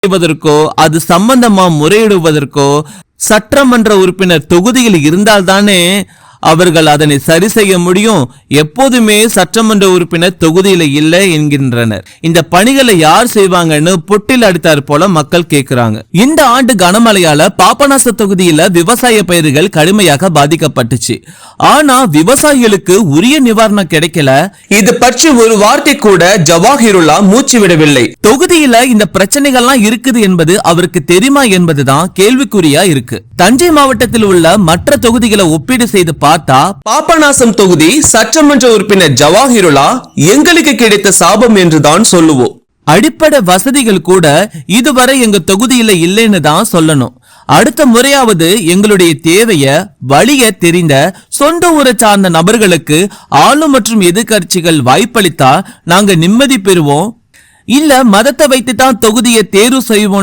செய்வதற்கோ அது சம்பந்தமா முறையிடுவதற்கோ சட்டமன்ற உறுப்பினர் தொகுதியில் இருந்தால்தானே அவர்கள் அதனை சரி செய்ய முடியும். எப்போதுமே சட்டமன்ற உறுப்பினர் தொகுதியில இல்லை என்கின்றனர். இந்த பணிகளை யார் செய்வாங்கன்னு பொட்டில் அடித்தார் போல மக்கள் கேட்கிறாங்க. இந்த ஆண்டு கனமழையால பாபநாச தொகுதியில விவசாய பயிர்கள் கடுமையாக பாதிக்கப்பட்டுச்சு. ஆனா விவசாயிகளுக்கு உரிய நிவாரணம் கிடைக்கல. இது பற்றி ஒரு வார்த்தை கூட ஜவாஹிருல்லா மூச்சு விடவில்லை. தொகுதியில இந்த பிரச்சனைகள்லாம் இருக்குது என்பது அவருக்கு தெரியுமா என்பதுதான் கேள்விக்குறியா இருக்கு. தஞ்சை மாவட்டத்தில் உள்ள மற்ற தொகுதிகளை ஒப்பீடு செய்து பார்த்தா பாபநாசம் தொகுதி சட்டமன்ற உறுப்பினர் ஜவாஹிருல்லா எங்களுக்கு கிடைத்த சாபம் என்றுதான் சொல்லுவோம். அடிப்படை வசதிகள் கூட இதுவரை எங்க தொகுதியில இல்லைன்னு தான் சொல்லணும். அடுத்த முறையாவது எங்களுடைய தேவைய வழிய தெரிந்த சொந்த ஊரை சார்ந்த நபர்களுக்கு ஆளும் மற்றும் எதிர்கட்சிகள் வாய்ப்பளித்தா நாங்க நிம்மதி பெறுவோம். இல்ல மதத்தை வைத்துதான் தொகுதியை தேர்வு செய்வோம்